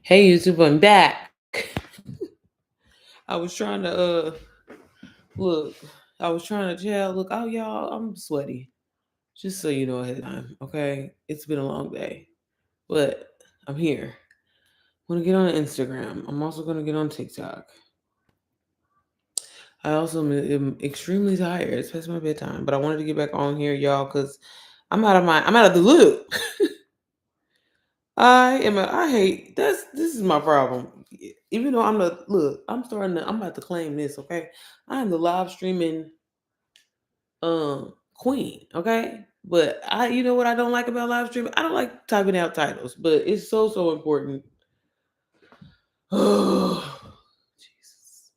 Hey YouTube, I'm back. I was trying to look. I was trying to tell. Look, oh y'all, I'm sweaty. Just so you know ahead of time, okay? It's been a long day, but I'm here. I'm gonna get on Instagram. I'm also gonna get on TikTok. I also am extremely tired. It's past my bedtime, but I wanted to get back on here, y'all, because I'm out of the loop. I hate this is my problem. Even though I'm about to claim this, okay? I am the live streaming queen, okay? But you know what I don't like about live streaming? I don't like typing out titles, but it's so important. Oh Jesus.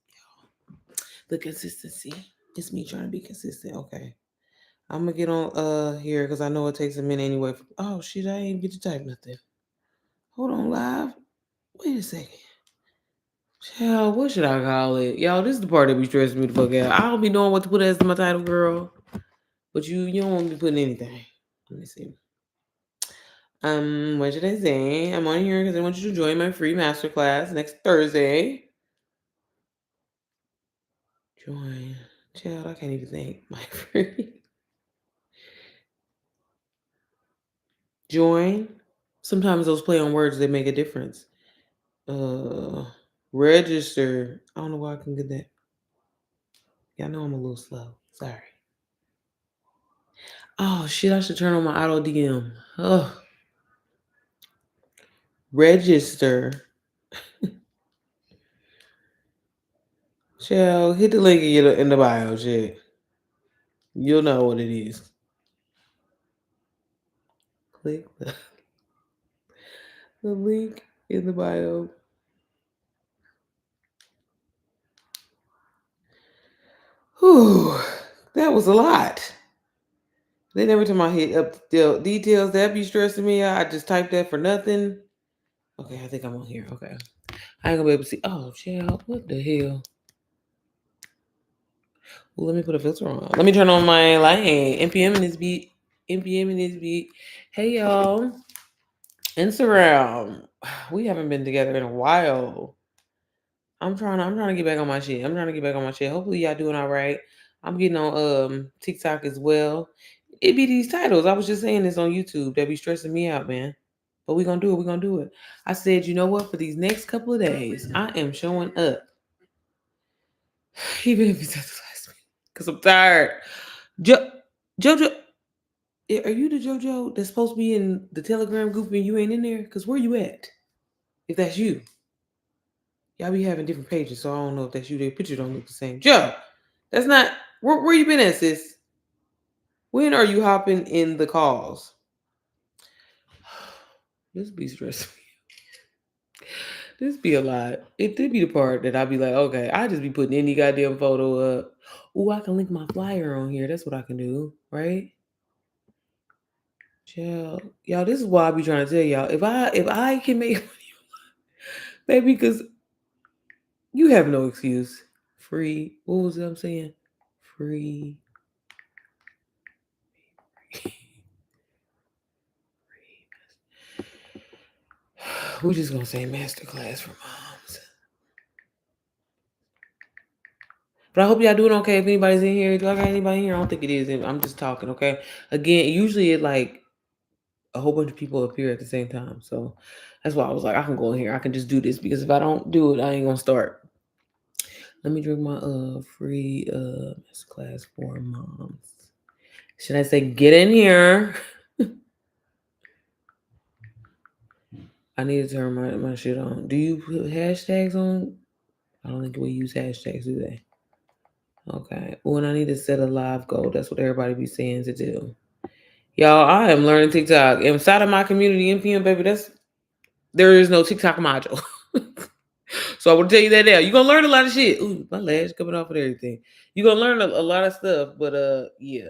The consistency. It's me trying to be consistent. Okay. I'm gonna get on here because I know it takes a minute anyway. Oh shit, I ain't get to type nothing. Hold on, live. Wait a second. Child, what should I call it? Y'all, this is the part that be stressing me the fuck out. I don't be knowing what to put as my title, girl. But you don't want me putting anything. Let me see. What should I say? I'm on here because I want you to join my free masterclass next Thursday. Join. Child, I can't even think. My free. Join. Sometimes those play on words, they make a difference. Uh Register. I don't know why I can get that. Y'all know I'm a little slow. Sorry. Oh shit, I should turn on my auto DM. Oh. Register. Shell, hit the link in the bio, shit. You'll know what it is. Click the link in the bio. Whew, that was a lot. Then every time I hit up the details, that be stressing me out. I just type that for nothing. Okay, I think I'm on here. Okay. I ain't gonna be able to see. Oh, shell, what the hell? Well, let me put a filter on. Let me turn on my light. NPM in this beat. NPM in this beat. Hey, y'all. Instagram. We haven't been together in a while. I'm trying to get back on my shit. I'm trying to get back on my shit. Hopefully y'all doing all right. I'm getting on TikTok as well. It be these titles. I was just saying this on YouTube that be stressing me out, man. But we gonna do it. We gonna do it. I said, you know what? For these next couple of days, I am showing up. Even if it's at the last minute. Cause I'm tired. Jojo, are you the JoJo that's supposed to be in the Telegram group and you ain't in there? Cause where you at? If that's you. Y'all be having different pages, so I don't know if that's you. Their picture don't look the same. Joe, that's not where you been at, sis? When are you hopping in the calls? This be stressful. This be a lot. It did be the part that I'd be like, okay, I just be putting any goddamn photo up. Oh, I can link my flyer on here. That's what I can do, right? Y'all, this is why I be trying to tell y'all. If I can make money, baby, because you have no excuse. Free. What was it I'm saying? Free. We're just gonna say masterclass for moms. But I hope y'all doing okay. If anybody's in here, do I got anybody in here? I don't think it is. I'm just talking, okay? Again, usually it like a whole bunch of people appear at the same time. So that's why I was like, I can go in here. I can just do this because if I don't do it, I ain't gonna start. Let me drink my free masterclass for moms. Should I say get in here? I need to turn my shit on. Do you put hashtags on? I don't think we use hashtags, do they? Okay. When I need to set a live goal, that's what everybody be saying to do. Y'all, I am learning TikTok. Inside of my community, NPM, baby, there is no TikTok module. So I want to tell you that now. You're gonna learn a lot of shit. Ooh, my lash coming off of everything. You're gonna learn a lot of stuff, but yeah.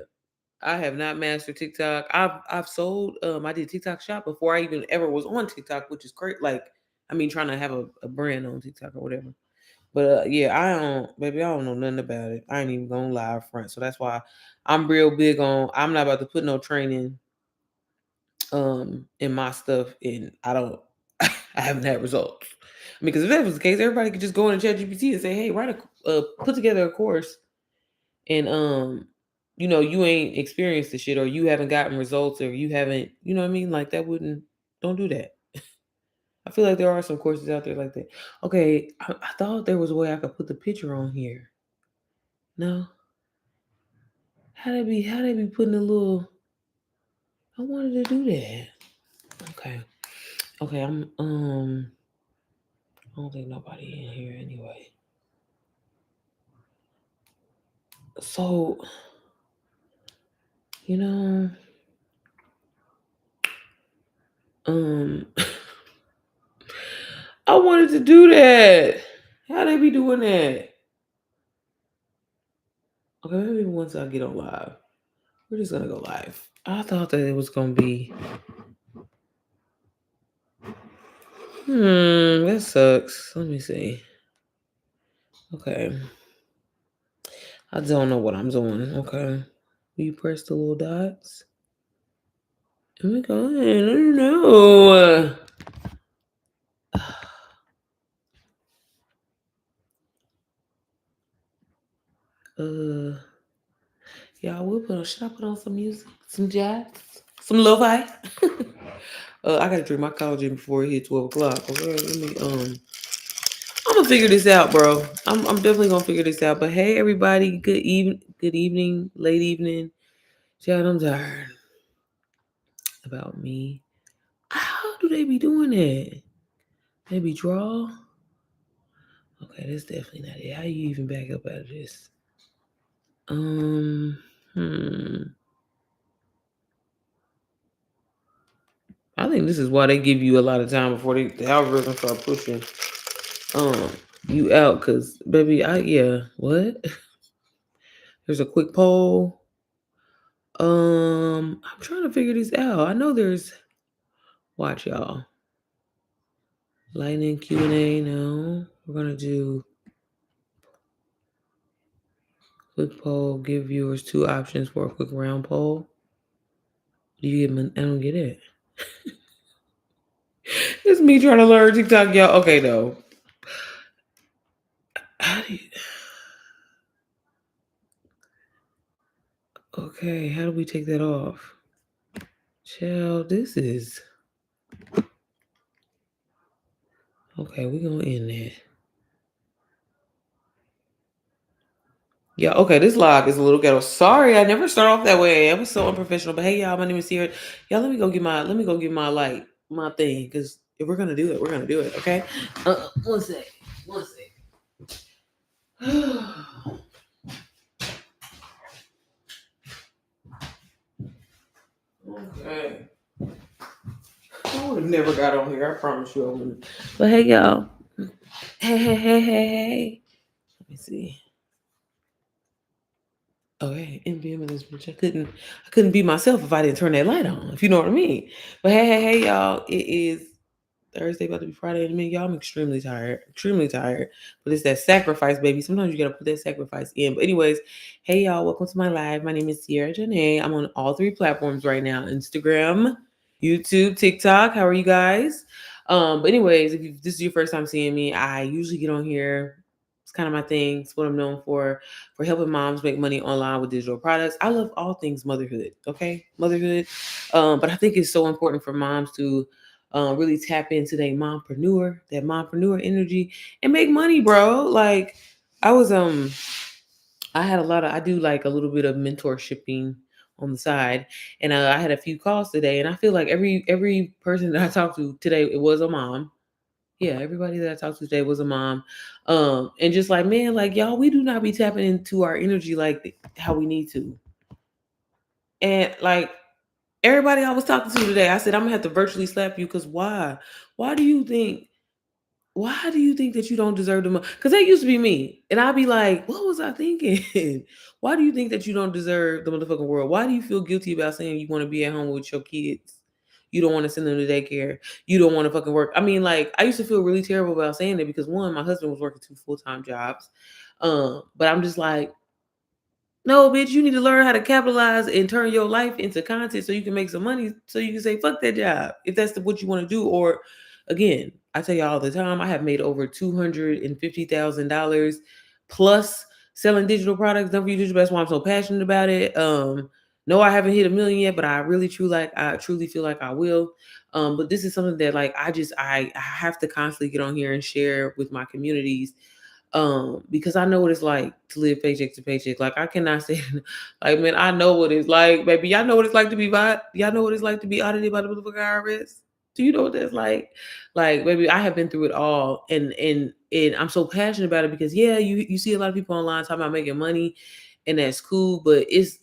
I have not mastered TikTok. I've sold I did TikTok shop before I even ever was on TikTok, which is great. Like, I mean trying to have a brand on TikTok or whatever. But yeah, I don't know nothing about it. I ain't even gonna lie up front. So that's why I'm real big on. I'm not about to put no training in my stuff, and I don't. I haven't had results. I mean, because if that was the case, everybody could just go into ChatGPT and say, "Hey, put together a course," and you ain't experienced the shit, or you haven't gotten results, or you haven't, you know what I mean? Like that wouldn't. Don't do that. I feel like there are some courses out there like that. Okay, I thought there was a way I could put the picture on here. No, how they be putting a little? I wanted to do that. Okay, okay. I don't think nobody in here anyway. So you know, um, I wanted to do that. How they be doing that? Okay, maybe once I get on live, we're just gonna go live. I thought that it was gonna be. That sucks. Let me see. Okay, I don't know what I'm doing. Okay, you press the little dots. Oh my god, I don't know. Yeah, we'll put on. Should I put on some music, some jazz, some lo-fi? I gotta drink my collagen before it hit 12 o'clock. Okay, let me. I'm gonna figure this out, bro. I'm definitely gonna figure this out. But hey, everybody, good evening, late evening. Child, I'm tired. About me. How do they be doing that? Maybe draw. Okay, that's definitely not it. How you even back up out of this? Um. Hmm. I think this is why they give you a lot of time before the algorithm start pushing um you out. Cause baby, what? There's a quick poll. I'm trying to figure this out. I know there's watch y'all. Lightning Q&A. No, we're gonna do quick poll. Give viewers two options for a quick round poll. Do you get? I don't get it. It's me trying to learn TikTok, y'all. Okay, though. How do you? Okay, how do we take that off? Child, this is okay. We're gonna end that. Yeah, okay, this live is a little ghetto. Sorry, I never start off that way. I was so unprofessional. But hey, y'all, my name is Sierra. Y'all, let me go get my like my thing because if we're gonna do it, we're gonna do it. Okay. One sec. One sec. Okay. I would have never got on here. I promise you I wouldn't. But hey, y'all. Hey. Let me see. Okay, NVM in this bitch. I couldn't be myself if I didn't turn that light on, if you know what I mean. But hey, y'all. It is Thursday, about to be Friday in a minute. Y'all, I'm extremely tired. Extremely tired. But it's that sacrifice, baby. Sometimes you gotta put that sacrifice in. But anyways, hey y'all, welcome to my live. My name is Sierra Janae. I'm on all three platforms right now: Instagram, YouTube, TikTok. How are you guys? But anyways, if this is your first time seeing me, I usually get on here. It's kind of my thing. It's what I'm known for helping moms make money online with digital products. I love all things motherhood. Okay, motherhood. But I think it's so important for moms to really tap into that mompreneur energy and make money, bro. Like I was I do like a little bit of mentorshipping on the side, and I had a few calls today, and I feel like every person that I talked to today, it was a mom. Yeah, everybody that I talked to today was a mom. And just like, man, like y'all, we do not be tapping into our energy like how we need to. And like everybody I was talking to today, I said I'm gonna have to virtually slap you because why? Why do you think why do you think that you don't deserve the money? Because that used to be me. And I'd be like, what was I thinking? Why do you think that you don't deserve the motherfucking world? Why do you feel guilty about saying you want to be at home with your kids? You don't want to send them to daycare. You don't want to fucking work. I mean, like, I used to feel really terrible about saying that because one, my husband was working two full-time jobs. But I'm just like, no, bitch, you need to learn how to capitalize and turn your life into content so you can make some money so you can say, fuck that job. If that's what you want to do. Or again, I tell you all the time, I have made over $250,000 plus selling digital products. Done for you digital. That's why I'm so passionate about it. No, I haven't hit a million yet, but I truly feel like I will. But this is something that like I have to constantly get on here and share with my communities, because I know what it's like to live paycheck to paycheck. Like I cannot say like, man, I know what it's like, baby. Y'all know what it's like to be y'all know what it's like to be audited by the motherfucking IRS. Do you know what that's like? Like, baby, I have been through it all, and I'm so passionate about it because yeah, you see a lot of people online talking about making money, and that's cool, but it's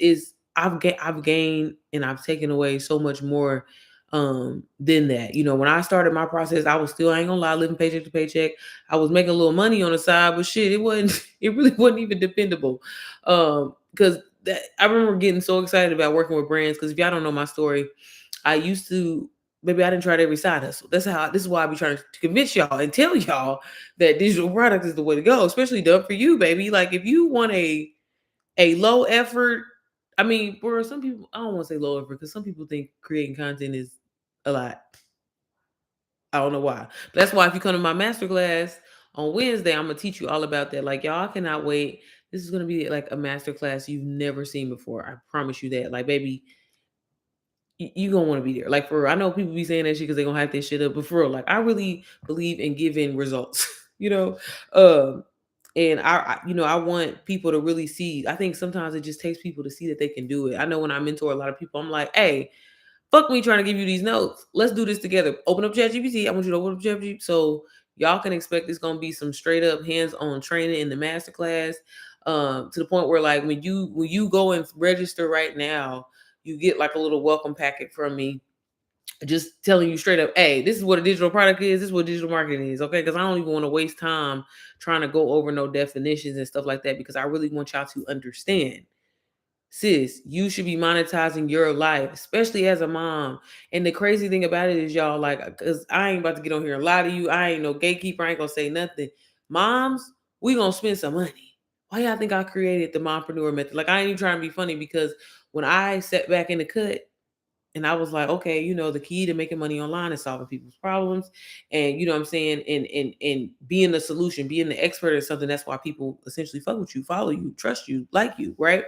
I've gained and I've taken away so much more than that. You know, when I started my process, I was still, I ain't gonna lie, living paycheck to paycheck. I was making a little money on the side, but shit, it wasn't it really wasn't even dependable. Because that I remember getting so excited about working with brands. Because if y'all don't know my story, I used to, maybe I didn't try every side hustle. This is why I be trying to convince y'all and tell y'all that digital products is the way to go, especially done for you, baby. Like if you want a low effort, I mean, for some people, I don't want to say low effort because some people think creating content is a lot. I don't know why. But that's why if you come to my masterclass on Wednesday, I'm gonna teach you all about that. Like y'all cannot wait. This is gonna be like a masterclass you've never seen before. I promise you that. Like, baby, you gonna want to be there. Like for real. I know people be saying that shit because they gonna hype this shit up, but for real, like I really believe in giving results. you know, um, and I want people to really see. I think sometimes it just takes people to see that they can do it. I know when I mentor a lot of people, I'm like, hey, fuck me trying to give you these notes. Let's do this together. Open up ChatGPT. I want you to open up ChatGPT so y'all can expect it's gonna be some straight up hands-on training in the masterclass. To the point where like when you go and register right now, you get like a little welcome packet from me, just telling you straight up, hey, this is what a digital product is, this is what digital marketing is, okay? Because I don't even want to waste time trying to go over no definitions and stuff like that because I really want y'all to understand. Sis, you should be monetizing your life, especially as a mom. And the crazy thing about it is, y'all, like, because I ain't about to get on here and lie to you. I ain't no gatekeeper. I ain't gonna say nothing. Moms, we gonna spend some money. Why y'all think I created the mompreneur method? Like, I ain't even trying to be funny because when I sat back in the cut and I was like, okay, the key to making money online is solving people's problems. And you know what I'm saying? And being the solution, being the expert in something, that's why people essentially fuck with you, follow you, trust you, like you, right?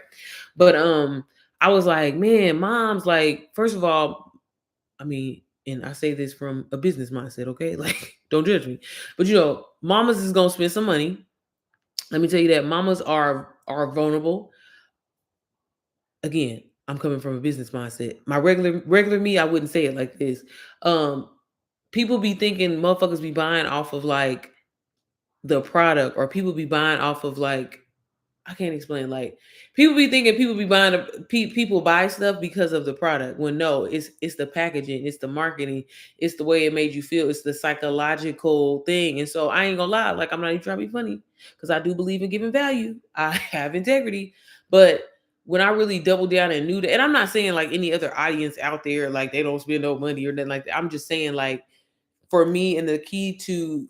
But I was like, man, moms, like, first of all, I mean, and I say this from a business mindset, okay? Like, don't judge me. But mamas is gonna spend some money. Let me tell you that mamas are vulnerable. Again, I'm coming from a business mindset. My regular me, I wouldn't say it like this. Um, People be thinking motherfuckers be buying off of like the product, or people be buying off of like, I can't explain. Like people be thinking people be buying people buy stuff because of the product. When no, it's the packaging, it's the marketing, it's the way it made you feel, it's the psychological thing. And so I ain't gonna lie, like I'm not even trying to be funny because I do believe in giving value. I have integrity, but when I really doubled down and knew that, and I'm not saying like any other audience out there like they don't spend no money or nothing like that. I'm just saying like for me, and the key to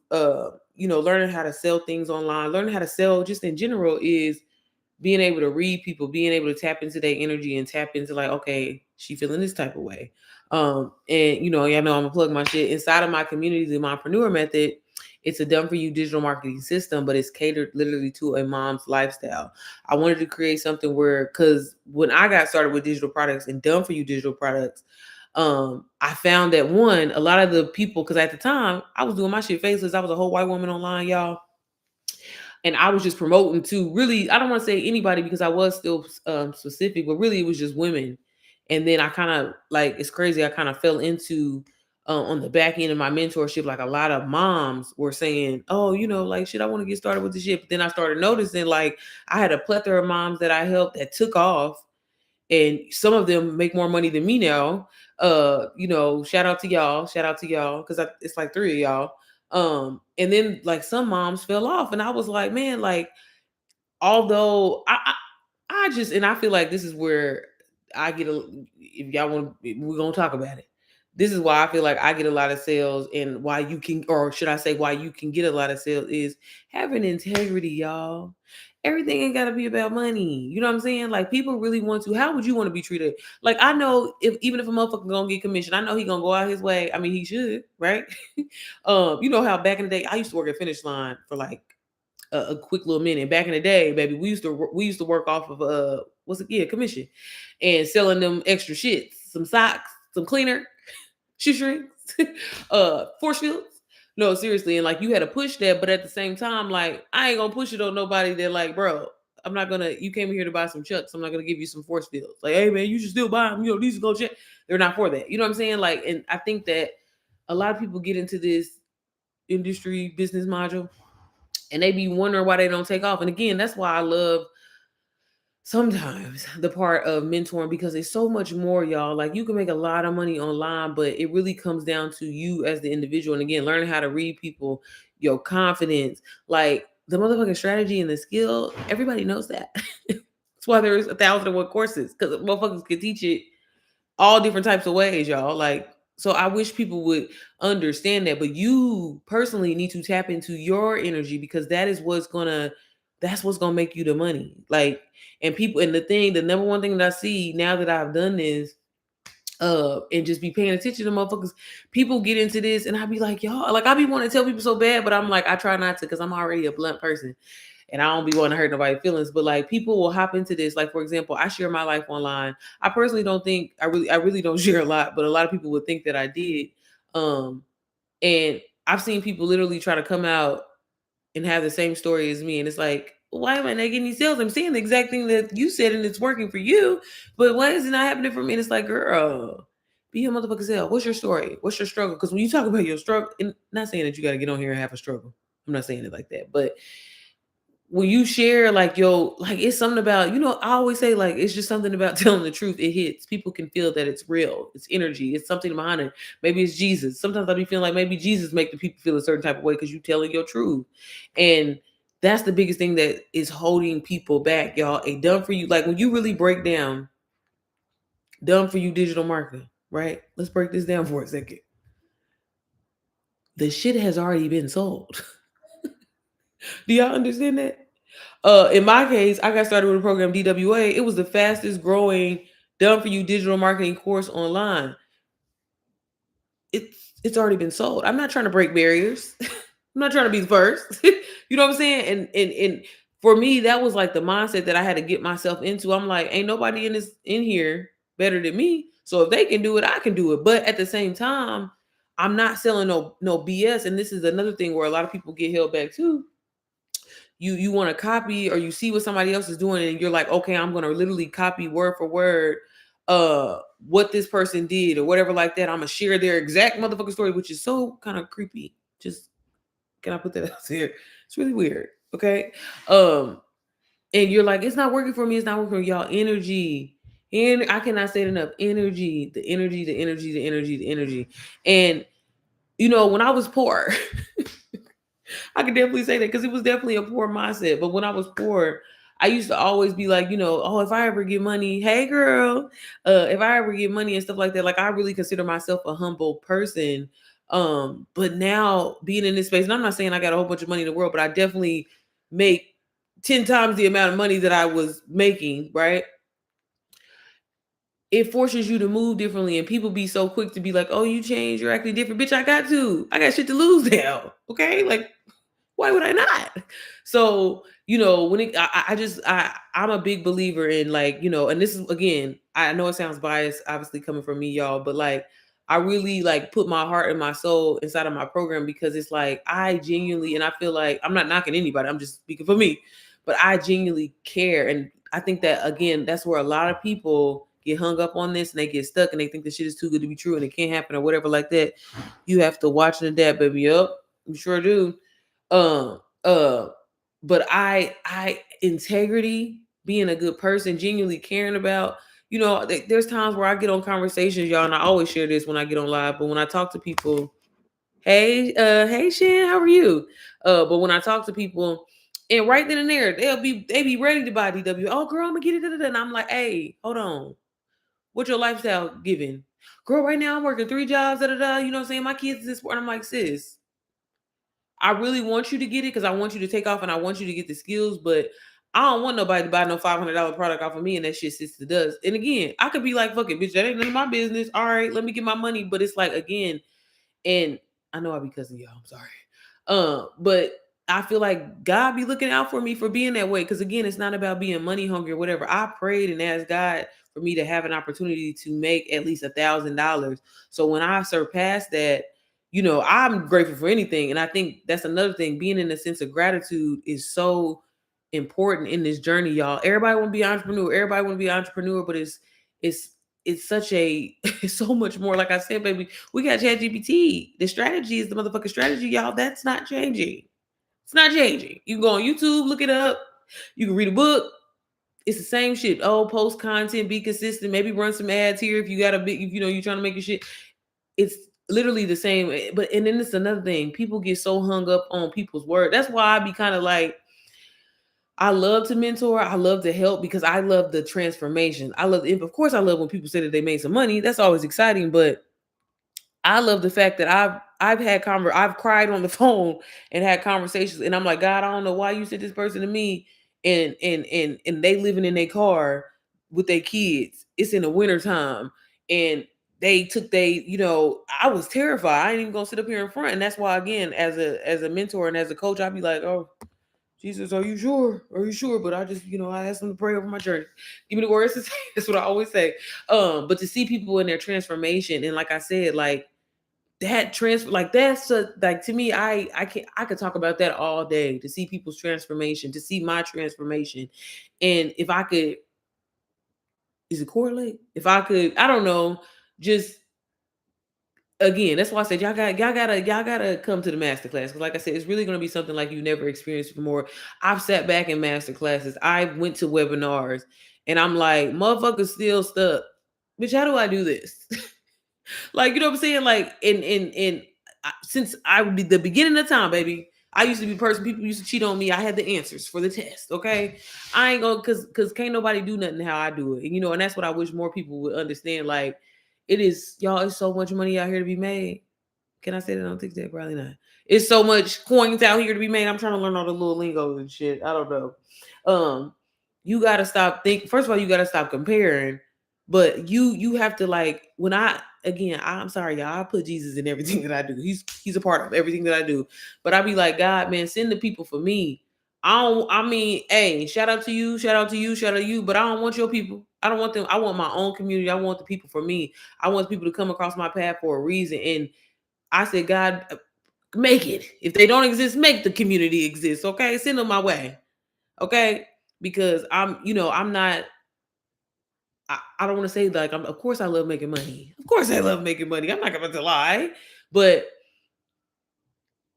learning how to sell things online, learning how to sell just in general is being able to read people, being able to tap into their energy and tap into like, okay, she feeling this type of way. And y'all know I'm gonna plug my shit inside of my community, the Mompreneur Method. It's a done for you digital marketing system, but it's catered literally to a mom's lifestyle. I wanted to create something where, because when I got started with digital products and done for you digital products, I found that one, a lot of the people, because at the time I was doing my shit faceless. I was a whole white woman online, y'all. And I was just promoting to really, I don't want to say anybody because I was still specific, but really it was just women. And then I kind of like, it's crazy. I kind of fell into on the back end of my mentorship, like a lot of moms were saying, oh, like shit, I want to get started with this shit. But then I started noticing like I had a plethora of moms that I helped that took off, and some of them make more money than me now. Shout out to y'all, because it's like three of y'all. And then like some moms fell off, and I was like, man, like, although I just, and I feel like this is where I get if y'all want, we're gonna talk about it. This is why I feel like I get a lot of sales, and why you can, or should I say, why you can get a lot of sales is having integrity, y'all. everything ain't gotta be about money. You know what I'm saying? Like people really want to. How would you want to be treated? Like I know if even if a motherfucker gonna get commission, I know he gonna go out his way. I mean, he should, right? You know how back in the day I used to work at Finish Line for like a quick little minute. Back in the day, baby, we used to work off of what's it? Yeah, commission, and selling them extra shits, some socks, some cleaner, shoestrings, force fields. No, seriously, and like you had to push that, but at the same time, like I ain't gonna push it on nobody that like, bro. I'm not gonna. You came here to buy some chucks. I'm not gonna give you some force fields. Like, hey man, you should still buy them. You know, these are gonna check. They're not for that. You know what I'm saying? Like, and I think that a lot of people get into this industry business module and they be wondering why they don't take off. And again, that's why I love sometimes the part of mentoring because it's so much more, y'all. Like you can make a lot of money online, but it really comes down to you as the individual. And again, learning how to read people, your confidence, like the motherfucking strategy and the skill. Everybody knows that. That's why there's 1,001 courses because motherfuckers can teach it all different types of ways, y'all. Like, so I wish people would understand that. But you personally need to tap into your energy because that's what's gonna make you the money. Like, and people and the number one thing that I see now that I've done this, and just be paying attention to motherfuckers, people get into this and I be like, y'all, like I be wanting to tell people so bad, but I'm like, I try not to because I'm already a blunt person and I don't be wanting to hurt nobody's feelings. But like people will hop into this. Like for example, I share my life online. I personally don't think I really don't share a lot, but a lot of people would think that I did. Um, and I've seen people literally try to come out and have the same story as me, and it's like, why am I not getting these sales? I'm seeing the exact thing that you said, and it's working for you, but why is it not happening for me? And it's like, girl. Be a motherfucker self. What's your story? What's your struggle? Because when you talk about your struggle, and not saying that you got to get on here and have a struggle. I'm not saying it like that, but when you share like yo like it's something about I always say like it's just something about telling the truth. It hits people, can feel that it's real, it's energy, it's something behind it. Maybe it's Jesus. Sometimes I be feeling like maybe Jesus make the people feel a certain type of way because you telling your truth. And that's the biggest thing that is holding people back, y'all. A done for you, like when you really break down done for you digital marketing, right? Let's break this down for a second. The shit has already been sold. Do y'all understand that? In my case, I got started with a program DWA. It was the fastest growing done for you digital marketing course online. It's already been sold. I'm not trying to break barriers. I'm not trying to be the first. You know what I'm saying? And for me, that was like the mindset that I had to get myself into. I'm like, ain't nobody in here better than me. So if they can do it, I can do it. But at the same time, I'm not selling no BS. And this is another thing where a lot of people get held back too. You want to copy or you see what somebody else is doing and you're like, okay, I'm going to literally copy word for word what this person did or whatever like that. I'm gonna share their exact motherfucking story, which is so kind of creepy. Just can I put that out there? It's really weird. Okay. And you're like, it's not working for me, it's not working for y'all. Energy. And I cannot say it enough. Energy, the energy, the energy, the energy, the energy. And when I was poor, I can definitely say that because it was definitely a poor mindset. But when I was poor, I used to always be like, oh, if I ever get money, hey girl, if I ever get money and stuff like that, like I really consider myself a humble person. But now being in this space, and I'm not saying I got a whole bunch of money in the world, but I definitely make 10 times the amount of money that I was making, right? It forces you to move differently, and people be so quick to be like, oh, you changed, you're acting different. Bitch, I got shit to lose now. Okay. Like, why would I not? So, when I'm a big believer in like, and this is again, I know it sounds biased, obviously coming from me, y'all, but like, I really like put my heart and my soul inside of my program because it's like, I genuinely, and I feel like I'm not knocking anybody, I'm just speaking for me, but I genuinely care. And I think that again, that's where a lot of people get hung up on this and they get stuck and they think the shit is too good to be true and it can't happen or whatever like that. You have to watch and adapt, baby. Yup, you sure do. um uh but I integrity, being a good person, genuinely caring about, there's times where I get on conversations, y'all, and I always share this when I get on live, but when I talk to people, hey Shan, how are you? But when I talk to people and right then and there they be ready to buy DW. Oh girl, I'm gonna get it, da, da, da. And I'm like, hey, hold on, what's your lifestyle giving? Girl, right now I'm working 3 jobs, da da da, you know what I'm saying, my kids is this, and I'm like, sis, I really want you to get it because I want you to take off and I want you to get the skills, but I don't want nobody to buy no $500 product off of me and that shit sits to dust. And again, I could be like, fuck it, bitch, that ain't none of my business. All right, let me get my money. But it's like, again, and I know I be cussing y'all. I'm sorry. But I feel like God be looking out for me for being that way. Because again, it's not about being money hungry or whatever. I prayed and asked God for me to have an opportunity to make at least $1,000. So when I surpassed that, I'm grateful for anything. And I think that's another thing. Being in a sense of gratitude is so important in this journey, y'all. Everybody want to be an entrepreneur. Everybody want to be an entrepreneur, but it's it's such a it's so much more. Like I said, baby, we got ChatGPT. The strategy is the motherfucking strategy, y'all. That's not changing. It's not changing. You can go on YouTube, look it up. You can read a book. It's the same shit. Oh, post content, be consistent. Maybe run some ads here if you got a big, if you're trying to make your shit. It's literally the same. But and then it's another thing. People get so hung up on people's word. That's why I be kind of like, I love to mentor. I love to help because I love the transformation. Of course, I love when people say that they made some money. That's always exciting. But I love the fact that I've cried on the phone and had conversations, and I'm like, God, I don't know why you sent this person to me, and they living in their car with their kids. It's in the wintertime, and I was terrified. I ain't even gonna sit up here in front, and that's why, again, as a mentor and as a coach, I'd be like, oh, Jesus, are you sure? Are you sure? But I just, I asked them to pray over my journey. Give me the words to say. That's what I always say. But to see people in their transformation, and like I said, like that transfer, like like to me, I could talk about that all day. To see people's transformation, to see my transformation, and if I could, is it correlate? If I could, I don't know, just again, that's why I said y'all gotta come to the master class. Because like I said, it's really gonna be something like you never experienced before. I've sat back in master classes. I went to webinars and I'm like, motherfuckers still stuck. Bitch, how do I do this? Like, you know what I'm saying? Like, since I would be the beginning of time, baby, I used to be the person people used to cheat on me. I had the answers for the test. Okay, I ain't gonna cause can't nobody do nothing how I do it. And that's what I wish more people would understand. Like, it is, y'all. It's so much money out here to be made. Can I say that on TikTok? Probably not. It's so much coins out here to be made. I'm trying to learn all the little lingos and shit. I don't know. Um, you gotta stop think. First of all, you gotta stop comparing. But you have to, like, when I'm sorry, y'all. I put Jesus in everything that I do. He's a part of everything that I do. But I be like, God, man, send the people for me. I mean, hey, shout out to you, shout out to you, shout out to you. But I don't want your people. I don't want them. I want my own community. I want the people for me. I want people to come across my path for a reason. And I said, God, make it. If they don't exist, make the community exist. Okay, send them my way. Okay, because I'm not. I don't want to say, like, of course I love making money. Of course I love making money. I'm not going to lie, but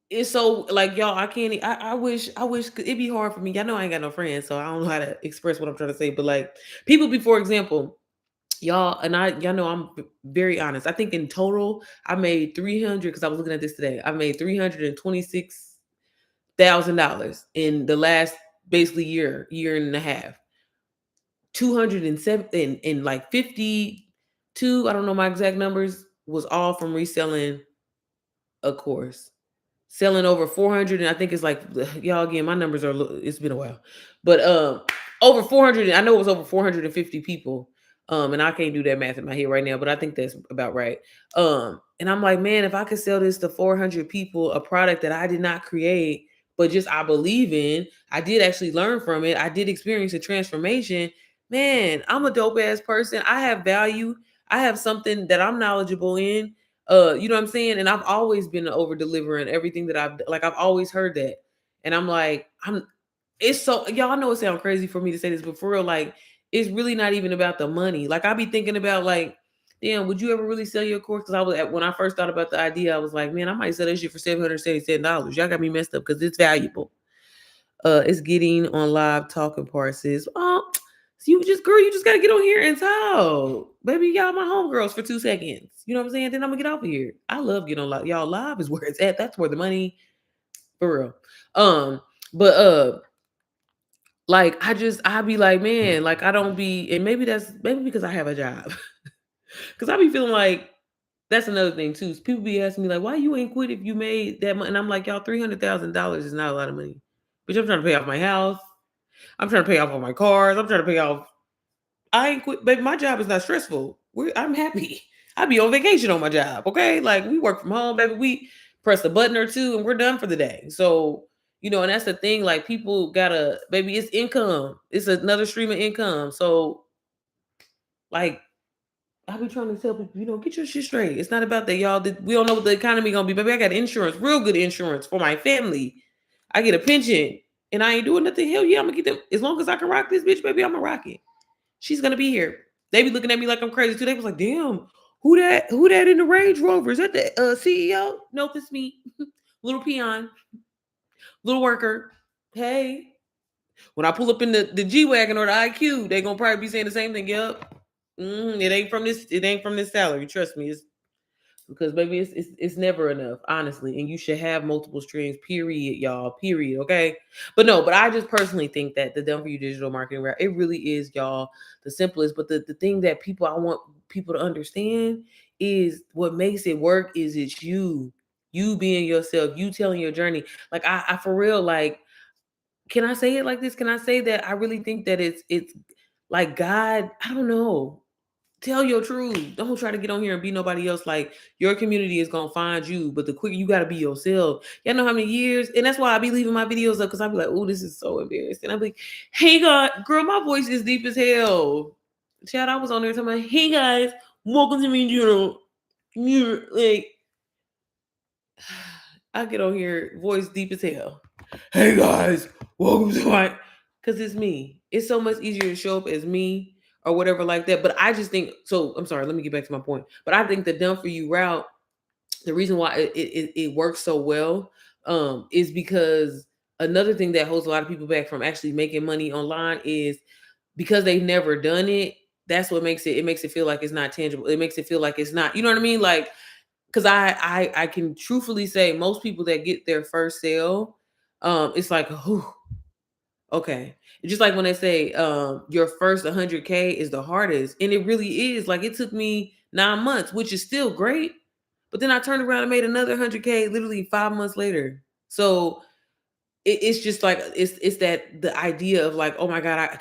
it's so, like, y'all. I can't. I wish it'd be hard for me. Y'all know I ain't got no friends, so I don't know how to express what I'm trying to say. But like people, for example, y'all know I'm very honest. I think in total I made 300 because I was looking at this today. I made $326,000 in the last basically year and a half. 207 and like 52, I don't know my exact numbers, was all from reselling a course. Selling over 400, and I think it's like, y'all, again, my numbers are it's been a while. But over 400, I know it was over 450 people. And I can't do that math in my head right now, but I think that's about right. And I'm like, man, if I could sell this to 400 people, a product that I did not create, but just I believe in, I did actually learn from it. I did experience a transformation. Man, I'm a dope ass person. I have value. I have something that I'm knowledgeable in. You know what I'm saying? And I've always been an over deliverer in everything that I've always heard that. And I'm like, it's so, y'all know it sounds crazy for me to say this, but for real, like, it's really not even about the money. Like, I be thinking about, like, damn, would you ever really sell your course? Because when I first thought about the idea, I was like, man, I might sell this shit for $777. Y'all got me messed up because it's valuable. It's getting on live talking parts is, oh, so you just gotta get on here and talk. Baby, y'all my homegirls for 2 seconds. You know what I'm saying? Then I'm gonna get off of here. I love getting on live. Y'all, live is where it's at. That's where the money, for real. But like, I be like, man, like, I don't be, and maybe because I have a job. Cause I be feeling like that's another thing too. People be asking me like, why you ain't quit if you made that money? And I'm like, y'all, $300,000 is not a lot of money. But I'm trying to pay off my house. I'm trying to pay off all my cars. I'm trying to pay off. I ain't quit, baby. My job is not stressful. I'm happy. I be on vacation on my job. Okay, like we work from home, baby. We press a button or two and we're done for the day. So and that's the thing. Like people gotta, baby. It's income. It's another stream of income. So like I be trying to tell people, get your shit straight. It's not about that, y'all. We don't know what the economy gonna be, baby. I got insurance, real good insurance for my family. I get a pension, and I ain't doing nothing. Hell yeah, I'm gonna get them as long as I can rock this bitch, baby. I'm gonna rock it. She's gonna be here. They be looking at me like I'm crazy too. They was like, "Damn, who that? Who that in the Range Rover? Is that the CEO?" Nope, it's me, little peon, little worker. Hey, when I pull up in the G wagon or the IQ, they gonna probably be saying the same thing. Yep. It ain't from this. It ain't from this salary. Trust me. It's because baby, it's never enough, honestly. And you should have multiple streams. Period, y'all. Period. Okay. But I just personally think that the Done For You digital marketing route, it really is, y'all, the simplest. But the thing that I want people to understand is what makes it work is it's you being yourself, you telling your journey. Like I for real, like, can I say it like this? Can I say that I really think that it's like God, I don't know. Tell your truth. Don't try to get on here and be nobody else. Like your community is gonna find you, but the quicker you gotta be yourself. Y'all know how many years, and that's why I be leaving my videos up because I be like, oh, this is so embarrassing. I be like, hey God, girl, my voice is deep as hell. Chad, I was on there talking about, hey guys, welcome to me, you're like, I get on here, voice deep as hell. Hey guys, welcome to my, because it's me. It's so much easier to show up as me or whatever like that. But I just think, so I'm sorry, let me get back to my point. But I think the Done For You route, the reason why it works so well is because another thing that holds a lot of people back from actually making money online is because they've never done it. That's what makes it feel like it's not tangible. It makes it feel like it's not, you know what I mean? Like, because I can truthfully say most people that get their first sale, it's like, oh, okay. It's just like when they say your first 100K is the hardest, and it really is. Like it took me 9 months, which is still great, but then I turned around and made another 100K literally 5 months later. So it's just like it's that the idea of like, oh my god,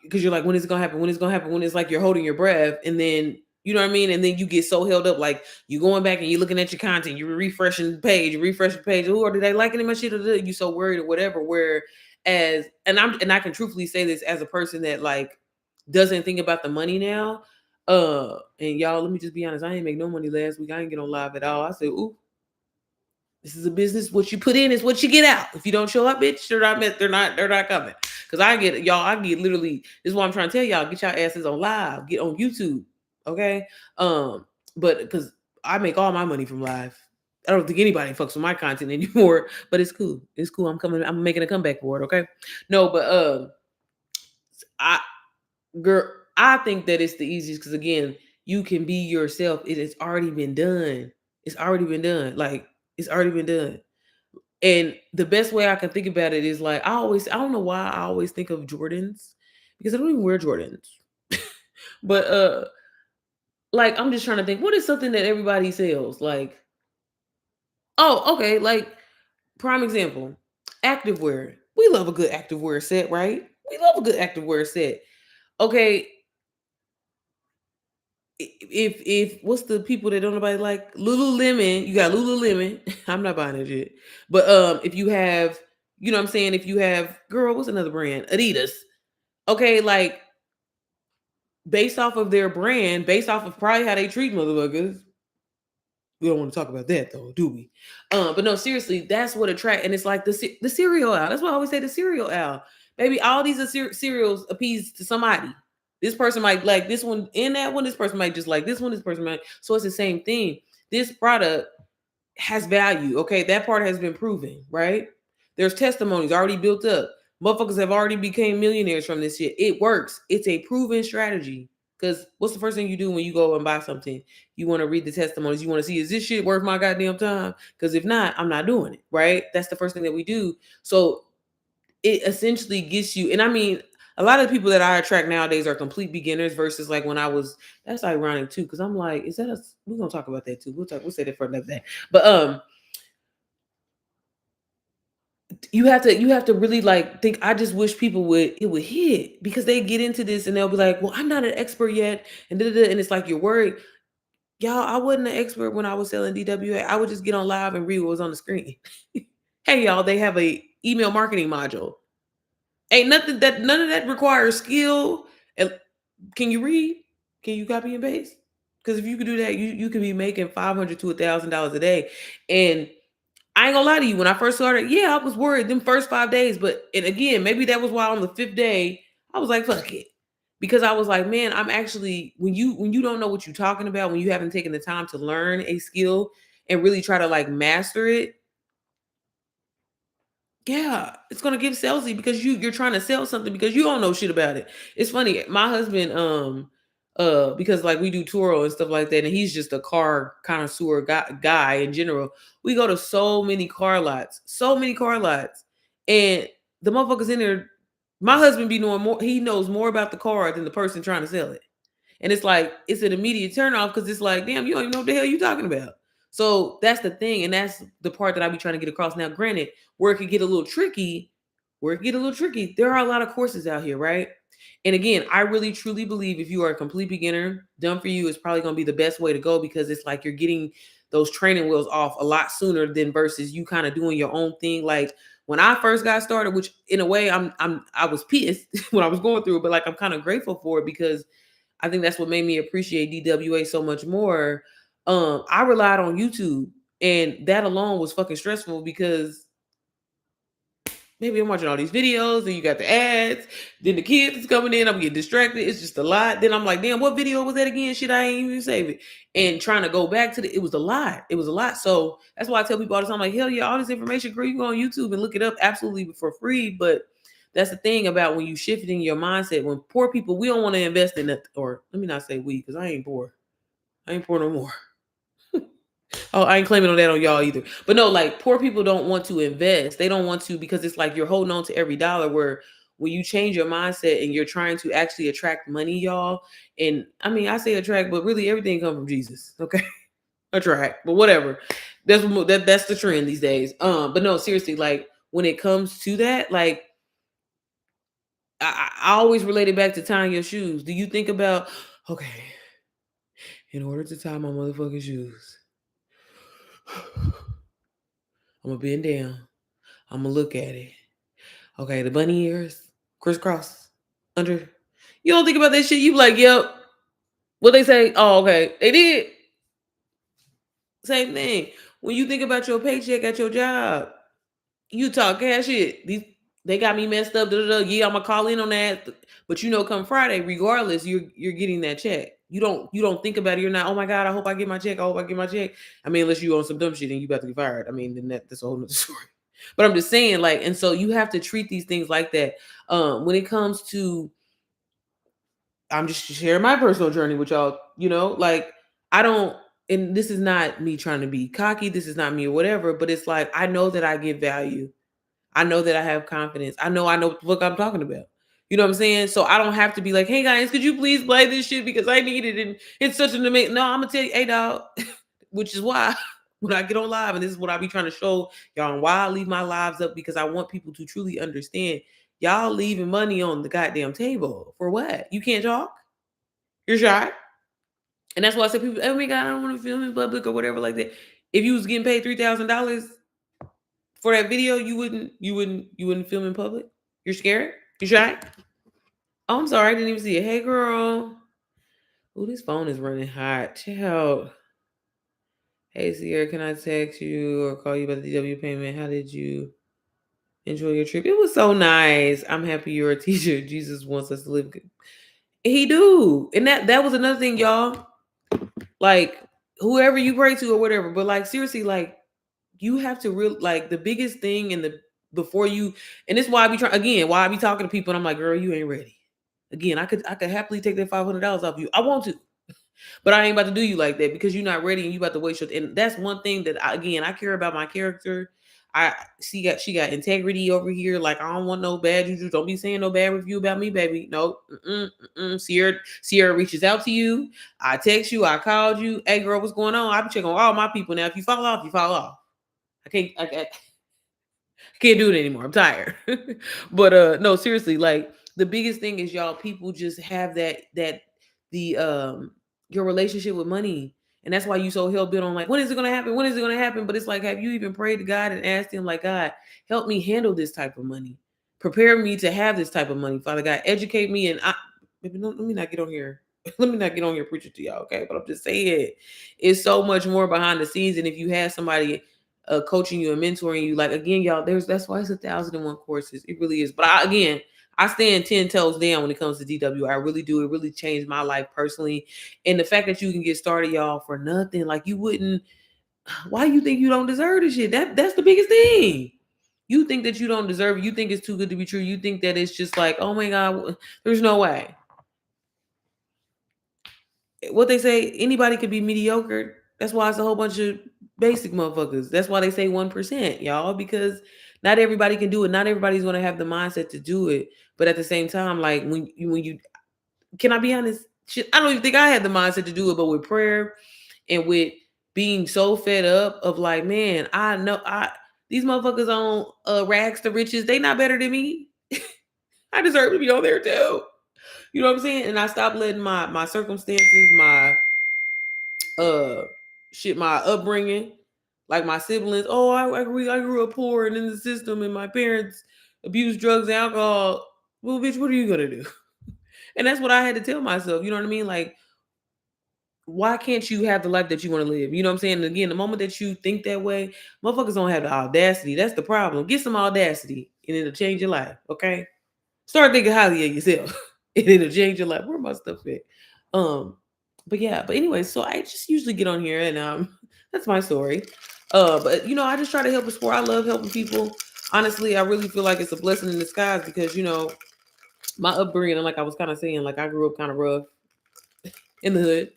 because you're like, when is it gonna happen, when is it gonna happen, when it's like you're holding your breath, and then you know what I mean, and then you get so held up, like you going back and you're looking at your content, you're refreshing the page, oh, are they liking my shit, or you so worried or whatever, where as and I can truthfully say this as a person that like doesn't think about the money now, and y'all, let me just be honest, I ain't make no money last week, I ain't get on live at all. I said, ooh, this is a business. What you put in is what you get out. If you don't show up, bitch, they're not coming. Cause I get y'all, I get literally, this is what I'm trying to tell y'all. Get your asses on live, get on YouTube. Okay. But because I make all my money from live. I don't think anybody fucks with my content anymore, but it's cool. It's cool. I'm making a comeback for it. Okay. No, but I girl, I think that it's the easiest because again, you can be yourself. It has already been done. It's already been done. Like it's already been done. And the best way I can think about it is like I don't know why I always think of Jordans because I don't even wear Jordans. But like I'm just trying to think what is something that everybody sells? Like, oh, okay, like prime example, activewear. We love a good activewear set, right? We love a good activewear set. Okay, if what's the people that don't nobody like Lululemon, you got Lululemon. I'm not buying it yet. But if you have, you know what I'm saying, if you have girl, what's another brand? Adidas. Okay, like based off of their brand, based off of probably how they treat motherfuckers. We don't want to talk about that though, do we? But no, seriously, that's what attract, and it's like the cereal owl. That's why I always say the cereal owl. Maybe all these are cereals appease to somebody. This person might like this one and that one. This person might just like this one. This person might. So it's the same thing. This product has value. Okay, that part has been proven, right? There's testimonies already built up. Motherfuckers have already became millionaires from this shit. It works. It's a proven strategy. Because what's the first thing you do when you go and buy something? You want to read the testimonies. You want to see, is this shit worth my goddamn time? Because if not, I'm not doing it, right? That's the first thing that we do. So it essentially gets you, and I mean, a lot of the people that I attract nowadays are complete beginners versus like when I was, that's ironic too, because I'm like, is that we're gonna talk about that too. We'll say that for another day. But you have to really like think. I just wish people would hit, because they get into this and they'll be like, well, I'm not an expert yet, and and it's like you're worried. Y'all, I wasn't an expert when I was selling DWA. I would just get on live and read what was on the screen. Hey y'all, they have a email marketing module. Ain't nothing that none of that requires skill. And can you read? Can you copy and paste? Because if you could do that, you could be making $500 to $1,000 a day. And I ain't gonna lie to you. When I first started, yeah, I was worried them first 5 days. But and again, maybe that was why on the fifth day I was like, fuck it, because I was like, man, I'm actually when you don't know what you're talking about, when you haven't taken the time to learn a skill and really try to like master it, yeah, it's gonna give salesy, because you're trying to sell something because you don't know shit about it. It's funny, my husband, because like we do Turo and stuff like that, and he's just a car connoisseur guy in general. We go to so many car lots, and the motherfuckers in there. My husband be knowing more. He knows more about the car than the person trying to sell it. And it's like, it's an immediate turn off, because it's like, damn, you don't even know what the hell you talking about. So that's the thing. And that's the part that I be trying to get across. Now, granted, where it could get a little tricky, there are a lot of courses out here, right? And again, I really truly believe if you are a complete beginner, Done For You is probably going to be the best way to go, because it's like you're getting those training wheels off a lot sooner than versus you kind of doing your own thing. Like when I first got started, which in a way I was pissed when I was going through it, but like I'm kind of grateful for it, because I think that's what made me appreciate DWA so much more. I relied on YouTube, and that alone was fucking stressful, because maybe I'm watching all these videos, and you got the ads, then the kids is coming in, I'm getting distracted. It's just a lot. Then I'm like, damn, what video was that again? Shit, I ain't even save it. And trying to go back to it was a lot. It was a lot. So that's why I tell people all the time, like, hell yeah, all this information, girl, you can go on YouTube and look it up absolutely for free. But that's the thing about when you shifting your mindset. When poor people, we don't want to invest in it, or let me not say we, because I ain't poor. I ain't poor no more. Oh, I ain't claiming on that on y'all either. But no, like poor people don't want to invest. They don't want to, because it's like you're holding on to every dollar. Where when you change your mindset and you're trying to actually attract money, y'all. And I mean, I say attract, but really everything comes from Jesus. Okay, attract, but whatever. That's the trend these days. But no, seriously, like when it comes to that, like I always relate it back to tying your shoes. Do you think about, okay, in order to tie my motherfucking shoes, I'm gonna bend down. I'm gonna look at it. Okay, the bunny ears, crisscross, under. You don't think about that shit. You be like, yep. What they say? Oh, okay. They did. Same thing. When you think about your paycheck at your job, you talk cash shit. They got me messed up. Da, da, da. Yeah, I'm gonna call in on that. But you know, come Friday, regardless, you're getting that check. You don't think about it. You're not, oh my God, I hope I get my check. I hope I get my check. I mean, unless you on some dumb shit and you about to get fired. I mean, then that's a whole nother story. But I'm just saying, like, and so you have to treat these things like that. When it comes to, I'm just sharing my personal journey with y'all, like I don't, and this is not me trying to be cocky, this is not me or whatever, but it's like I know that I give value. I know that I have confidence. I know what the fuck I'm talking about. You know what I'm saying? So I don't have to be like, hey guys, could you please play this shit because I need it and it's such an amazing. No, I'm gonna tell you, hey dog, which is why when I get on live, and this is what I be trying to show y'all and why I leave my lives up, because I want people to truly understand y'all leaving money on the goddamn table for what? You can't talk? You're shy? And that's why I said people, oh my God, I don't want to film in public or whatever like that. If you was getting paid $3,000 for that video, you wouldn't film in public? You're scared? You shy? Oh, I'm sorry, I didn't even see it. Hey girl. Oh, this phone is running hot. Chill. Hey Sierra, can I text you or call you about the DW payment? How did you enjoy your trip? It was so nice. I'm happy you're a teacher. Jesus wants us to live good. He do. And that was another thing, y'all. Like whoever you pray to or whatever, but like seriously, like you have to real like the biggest thing in the before you, and this is why I be trying again, why I be talking to people and I'm like, girl, you ain't ready. Again, I could happily take that $500 off you. I want to, but I ain't about to do you like that because you're not ready and you about to waste your. And that's one thing that I care about my character. She got integrity over here. Like I don't want no bad juju. Don't be saying no bad review about me, baby. No. Sierra reaches out to you. I text you. I called you. Hey girl, what's going on? I be checking on all my people now. If you fall off, you fall off. I can't. Can't do it anymore. I'm tired. But no, seriously, like the biggest thing is y'all people just have that the your relationship with money. And that's why you so hell bent on like, when is it gonna happen? When is it gonna happen? But it's like, have you even prayed to God and asked him, like, God, help me handle this type of money. Prepare me to have this type of money. Father God, educate me. And maybe let me not get on here. Let me not get on here preaching to y'all, okay? But I'm just saying it's so much more behind the scenes. And if you have somebody coaching you and mentoring you, like again, y'all, that's why it's 1,001 courses. It really is. But again, I stand 10 toes down when it comes to DW. I really do. It really changed my life personally. And the fact that you can get started, y'all, for nothing, like you wouldn't. Why you think you don't deserve this shit? That's the biggest thing. You think that you don't deserve it. You think it's too good to be true. You think that it's just like, oh my God, there's no way. What they say, anybody could be mediocre. That's why it's a whole bunch of basic motherfuckers. That's why they say 1%, y'all, because not everybody can do it. Not everybody's gonna have the mindset to do it. But at the same time, like when you can I be honest? Shit, I don't even think I had the mindset to do it, but with prayer and with being so fed up of like, man, I know these motherfuckers on rags to riches, they not better than me. I deserve to be on there too. You know what I'm saying? And I stopped letting my circumstances, my shit, my upbringing, like my siblings. Oh, I grew up poor and in the system, and my parents abused drugs and alcohol. Well, bitch, what are you gonna do? And that's what I had to tell myself. You know what I mean? Like, why can't you have the life that you want to live? You know what I'm saying? And again, the moment that you think that way, motherfuckers don't have the audacity. That's the problem. Get some audacity, and it'll change your life. Okay? Start thinking highly of yourself, and it'll change your life. Where my stuff at? But yeah. But anyway, so I just usually get on here, and that's my story. But I just try to help explore. I love helping people. Honestly, I really feel like it's a blessing in disguise because my upbringing, and like I was kind of saying, like I grew up kind of rough in the hood.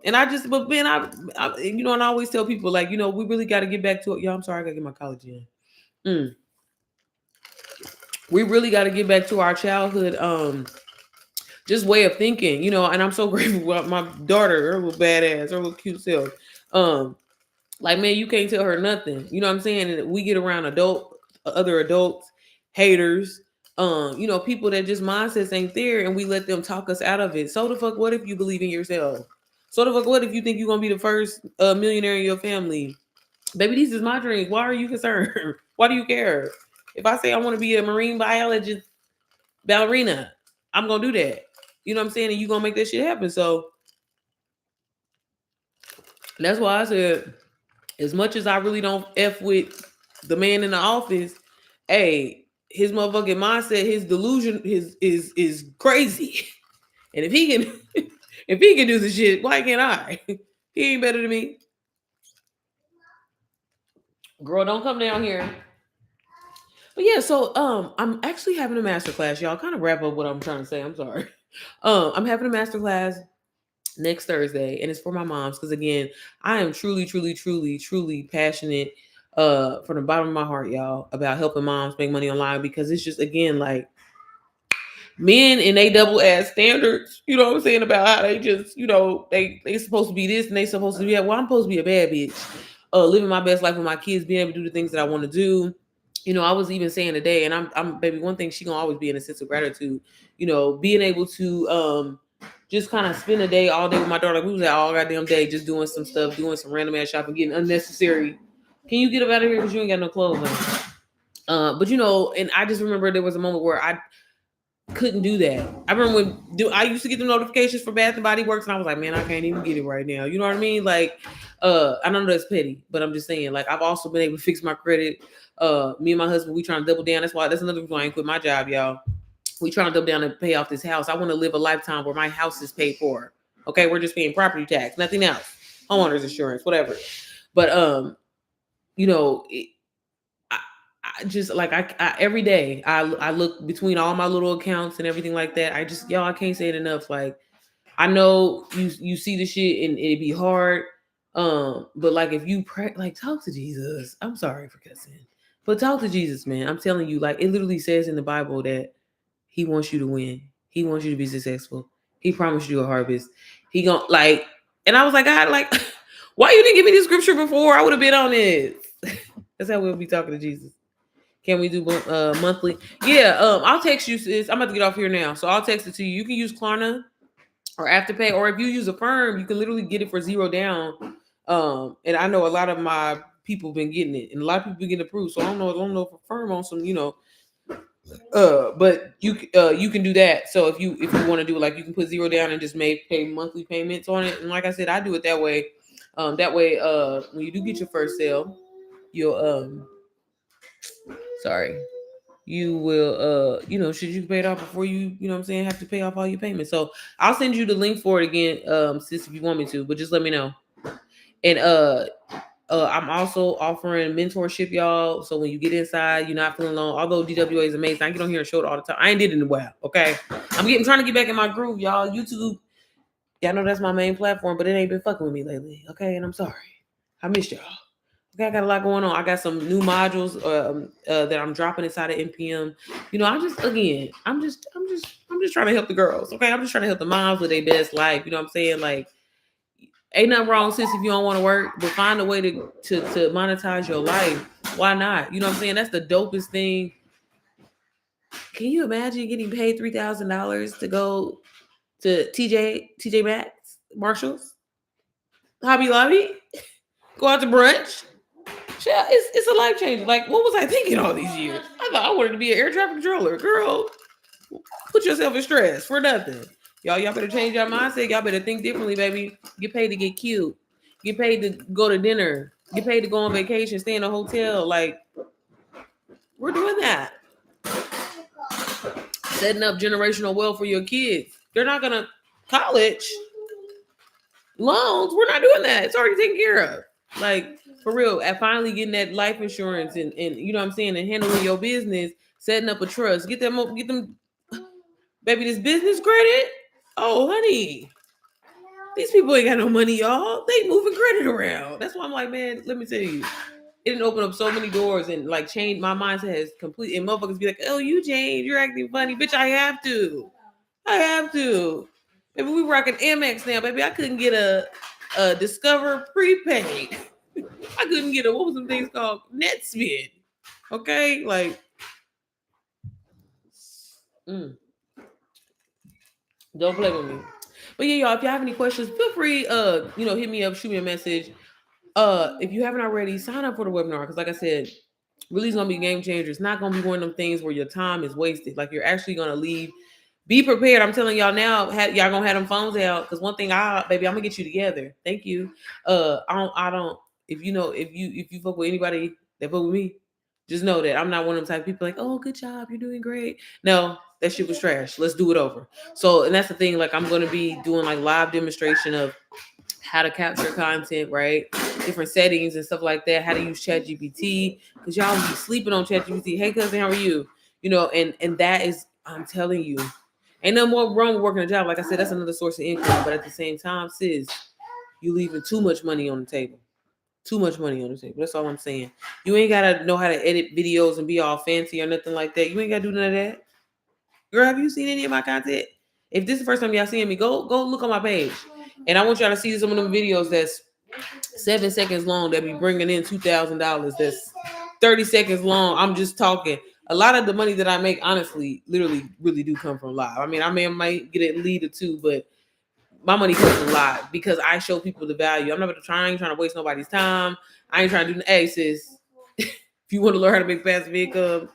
And I just, but man, and I always tell people like, we really got to get back to it. Yo, I'm sorry, I gotta get my college in. We really got to get back to our childhood, just way of thinking, and I'm so grateful about my daughter, her little badass, her little cute self. Like, man, you can't tell her nothing. You know what I'm saying? And we get around other adults, haters, people that just mindsets ain't there, and we let them talk us out of it. So the fuck, what if you believe in yourself? So the fuck, what if you think you're gonna be the first millionaire in your family? Baby, this is my dream. Why are you concerned? Why do you care? If I say I want to be a marine biologist ballerina, I'm gonna do that. You know what I'm saying? And you gonna make that shit happen. So that's why I said, as much as I really don't F with the man in the office, hey, his motherfucking mindset, his delusion is crazy. And if he can if he can do the shit, why can't I? He ain't better than me. Girl, don't come down here. But yeah, so I'm actually having a master class, y'all. Kind of wrap up what I'm trying to say. I'm sorry. I'm having a master class next Thursday, and it's for my moms because again, I am truly, truly, truly, truly passionate from the bottom of my heart, y'all, about helping moms make money online because it's just again like men and they double ass standards, you know what I'm saying, about how they just, they supposed to be this and they supposed to be that. Well, I'm supposed to be a bad bitch, living my best life with my kids, being able to do the things that I want to do. I was even saying today, and I'm baby, one thing she gonna always be in a sense of gratitude, being able to just kind of spend a day all day with my daughter. Like we was out all goddamn day just doing some stuff, doing some random ass shopping, getting unnecessary. Can you get up out of here because you ain't got no clothes on? But and I just remember there was a moment where I couldn't do that. I remember when I used to get the notifications for Bath and Body Works, and I was like, man, I can't even get it right now. You know what I mean? Like, I know that's petty, but I'm just saying, like, I've also been able to fix my credit. Me and my husband, we trying to double down. That's another reason why I ain't quit my job, y'all. We trying to double down and pay off this house. I want to live a lifetime where my house is paid for. Okay, we're just paying property tax, nothing else, homeowners insurance, whatever. But I just like I every day I look between all my little accounts and everything like that. I can't say it enough. Like I know you see the shit and it'd be hard. But like if you pray, like talk to Jesus. I'm sorry for cussing, but talk to Jesus, man. I'm telling you, like it literally says in the Bible that He wants you to win. He wants you to be successful. He promised you a harvest. He gonna like, and I was like, God, like, why you didn't give me this scripture before? I would have been on it. That's how we'll be talking to Jesus. Can we do monthly? Yeah, I'll text you, sis. I'm about to get off here now. So I'll text it to you. You can use Klarna or Afterpay, or if you use Affirm, you can literally get it for $0 down. And I know a lot of my people been getting it, and a lot of people been getting approved. So I don't know if Affirm on some, but you can do that. So if you want to do it, like, you can put $0 down and just pay monthly payments on it. And like I said, I do it that way. That way, when you do get your first sale, you'll you will should you pay it off before you know what I'm saying, have to pay off all your payments. So I'll send you the link for it again, sis, if you want me to, but just let me know. And I'm also offering mentorship, y'all. So when you get inside, you're not feeling alone. Although DWA is amazing, I get on here and show it all the time. I ain't did it in a while. Okay, I'm trying to get back in my groove, y'all. YouTube, y'all know that's my main platform, but it ain't been fucking with me lately. Okay, and I'm sorry. I missed y'all. Okay, I got a lot going on. I got some new modules that I'm dropping inside of NPM. I'm just trying to help the girls. Okay, I'm just trying to help the moms with their best life. You know what I'm saying? Like, ain't nothing wrong, sis, if you don't want to work, but find a way to monetize your life. Why not? You know what I'm saying? That's the dopest thing. Can you imagine getting paid $3,000 to go to TJ Maxx, Marshalls, Hobby Lobby, go out to brunch? Yeah, it's a life changer. Like, what was I thinking all these years? I thought I wanted to be an air traffic controller. Girl, put yourself in stress for nothing. Y'all better change your mindset. Y'all better think differently, baby. Get paid to get cute. Get paid to go to dinner. Get paid to go on vacation, stay in a hotel. Like, we're doing that. Setting up generational wealth for your kids. They're not gonna college loans. We're not doing that. It's already taken care of. Like, for real, at finally getting that life insurance and you know what I'm saying, and handling your business, setting up a trust, get them, baby, this business credit. Oh, honey, these people ain't got no money, y'all. They moving credit around. That's why I'm like, man, let me tell you, it didn't open up so many doors and like change my mindset has completely. And motherfuckers be like, oh, you changed, you're acting funny, bitch. I have to. Maybe we rocking Amex now, baby. I couldn't get a Discover prepaid. I couldn't get what was some things called NetSpend. Okay, like, don't play with me. But yeah, y'all, if y'all have any questions, feel free, hit me up, shoot me a message. If you haven't already, sign up for the webinar, because like I said, really is gonna be a game changer. It's not gonna be one of them things where your time is wasted. Like, you're actually gonna leave. Be prepared. I'm telling y'all now, y'all gonna have them phones out. Because one thing, baby, I'm gonna get you together. Thank you. I don't. If you fuck with anybody that fuck with me, just know that I'm not one of them type of people like, oh, good job, you're doing great. No, that shit was trash. Let's do it over. So, and that's the thing. Like, I'm gonna be doing like live demonstration of how to capture content, right? Different settings and stuff like that. How to use ChatGPT, because y'all be sleeping on ChatGPT. Hey, cousin, how are you? And that is, I'm telling you, ain't no more wrong with working a job. Like I said, that's another source of income. But at the same time, sis, you leaving too much money on the table. Too much money on the table. That's all I'm saying. You ain't gotta know how to edit videos and be all fancy or nothing like that. You ain't gotta do none of that. Girl, have you seen any of my content? If this is the first time y'all seeing me, go look on my page. And I want y'all to see some of them videos that's 7 seconds long that be bringing in $2,000. That's 30 seconds long. I'm just talking. A lot of the money that I make, honestly, literally, really do come from live. I mean, I might get a lead or two, but my money comes from live because I show people the value. I'm not trying to waste nobody's time. I ain't trying to do. Hey, sis, if you want to learn how to make passive income,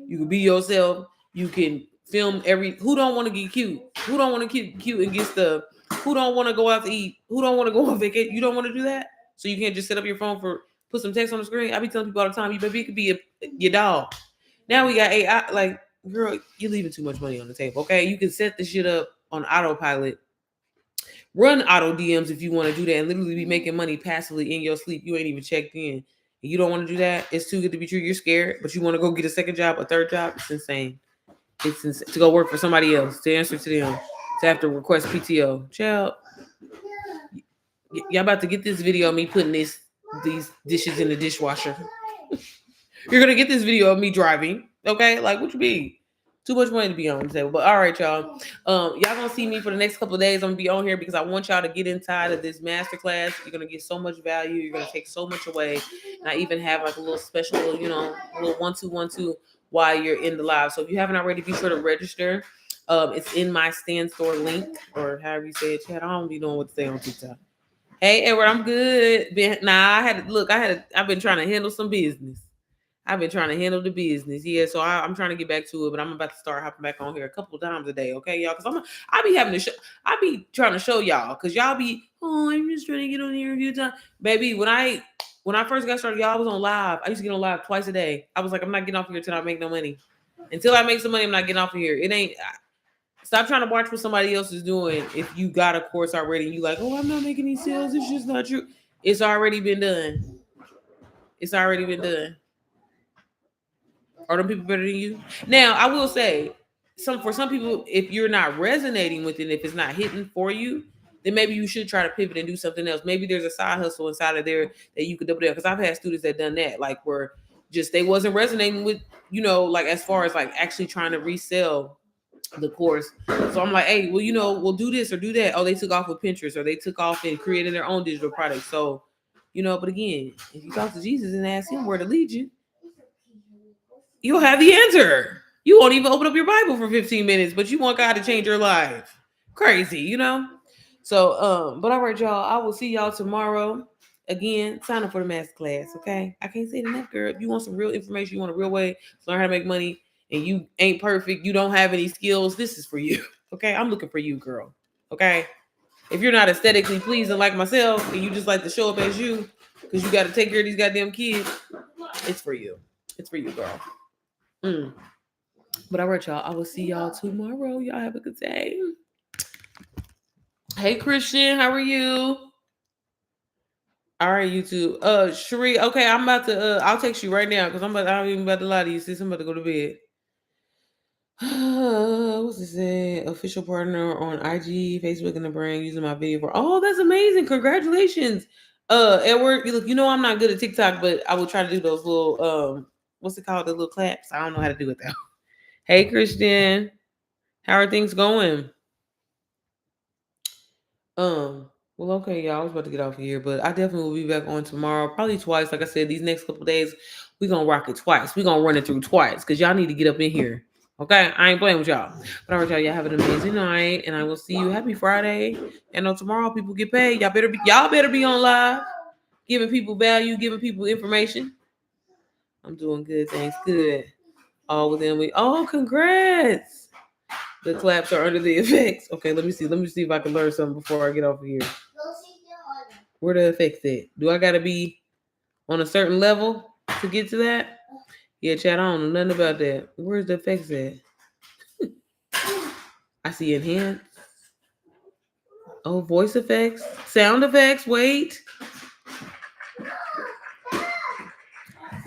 you can be yourself. You can film who don't want to get cute? Who don't want to get cute and get stuff? Who don't want to go out to eat? Who don't want to go on vacation? You don't want to do that? So you can't just set up your phone put some text on the screen? I be telling people all the time, you could be your dog. Now we got AI. Like, girl, you're leaving too much money on the table. Okay, you can set the shit up on autopilot. Run auto DMs if you want to do that and literally be making money passively in your sleep. You ain't even checked in. You don't want to do that. It's too good to be true. You're scared, but you want to go get a second job, a third job. It's insane. It's insane to go work for somebody else, to answer to them, to have to request PTO. Child, y'all about to get this video of me putting these dishes in the dishwasher. You're gonna get this video of me driving. Okay, like, what you mean? Too much money to be on the table. But all right, y'all. Y'all gonna see me for the next couple of days. I'm gonna be on here because I want y'all to get inside of this masterclass. You're gonna get so much value. You're gonna take so much away. And I even have like a little special, you know, a little 1-2-1-2 while you're in the live. So if you haven't already, be sure to register. It's in my stand store link, or however you say it, Chad. I don't be knowing what to say on TikTok. Hey, Edward, I'm good. I've been trying to handle some business. I've been trying to handle the business. Yeah, so I'm trying to get back to it, but I'm about to start hopping back on here a couple of times a day, okay, y'all? Because I be having to show, I be trying to show y'all, because y'all be, oh, I'm just trying to get on here a few times. Baby, when I first got started, y'all, I was on live. I used to get on live twice a day. I was like, I'm not getting off here until I make no money. Until I make some money, I'm not getting off of here. It ain't. Stop trying to watch what somebody else is doing. If you got a course already, and you like, oh, I'm not making any sales. It's just not true. It's already been done. It's already been done. Are them people better than you? Now, I will say, for some people, if you're not resonating with it, if it's not hitting for you, then maybe you should try to pivot and do something else. Maybe there's a side hustle inside of there that you could double down. Because I've had students that done that, like where just they wasn't resonating with, you know, like as far as like actually trying to resell the course. So I'm like, hey, well, you know, we'll do this or do that. Oh, they took off with Pinterest, or they took off and created their own digital product. So, you know, but again, if you talk to Jesus and ask him where to lead you, you'll have the answer. You won't even open up your Bible for 15 minutes, but you want God to change your life. Crazy, you know? So, but all right, y'all. I will see y'all tomorrow. Again, sign up for the master class, okay? I can't say it enough, girl. If you want some real information, you want a real way to learn how to make money, and you ain't perfect, you don't have any skills, this is for you. Okay? I'm looking for you, girl. Okay? If you're not aesthetically pleasing like myself, and you just like to show up as you, because you got to take care of these goddamn kids, it's for you. It's for you, girl. But all right, y'all. I will see y'all tomorrow. Y'all have a good day. Hey, Christian, how are you? All right, YouTube. Cherie, okay, I'm about to. I'll text you right now because I'm even about to lie to you. Sis, I'm about to go to bed. What's it say? Official partner on IG, Facebook, and the brand using my video for. Oh, that's amazing! Congratulations, Edward. Look, you know I'm not good at TikTok, but I will try to do those little what's it called? The little claps. I don't know how to do it though. Hey, Christian, how are things going? Well, okay, y'all. I was about to get off of here, but I definitely will be back on tomorrow, probably twice. Like I said, these next couple days, we gonna rock it twice. We gonna run it through twice because y'all need to get up in here. Okay, I ain't playing with y'all. But all right, y'all have an amazing night, and I will see you. Happy Friday, and on tomorrow, people get paid. Y'all better be on live, giving people value, giving people information. I'm doing good. Thanks. Good. All within we. Oh, congrats. The claps are under the effects. Okay, let me see. Let me see if I can learn something before I get off of here. Where the effects at? Do I gotta be on a certain level to get to that? Yeah, Chad, I don't know nothing about that. Where's the effects at? I see enhance. Oh, voice effects, sound effects. Wait.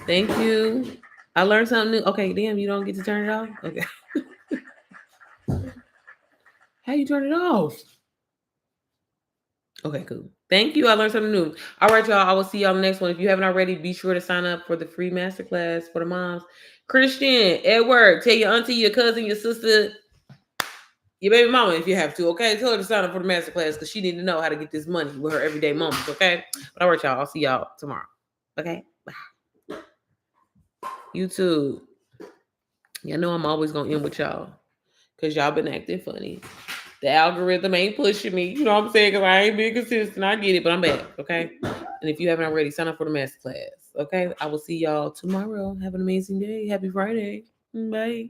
Thank you. I learned something new. Okay, damn, you don't get to turn it off? Okay. How you turn it off? Okay, cool. Thank you. I learned something new. All right, y'all. I will see y'all on the next one. If you haven't already, be sure to sign up for the free masterclass for the moms. Christian, Edward, tell your auntie, your cousin, your sister, your baby mama if you have to, okay? Tell her to sign up for the masterclass because she need to know how to get this money with her everyday moments, okay? But all right, y'all. I'll see y'all tomorrow. Okay? Bye. YouTube. Y'all know I'm always going to end with y'all because y'all been acting funny. The algorithm ain't pushing me. You know what I'm saying? Because I ain't being consistent. I get it, but I'm back, okay? And if you haven't already, sign up for the masterclass, okay? I will see y'all tomorrow. Have an amazing day. Happy Friday. Bye.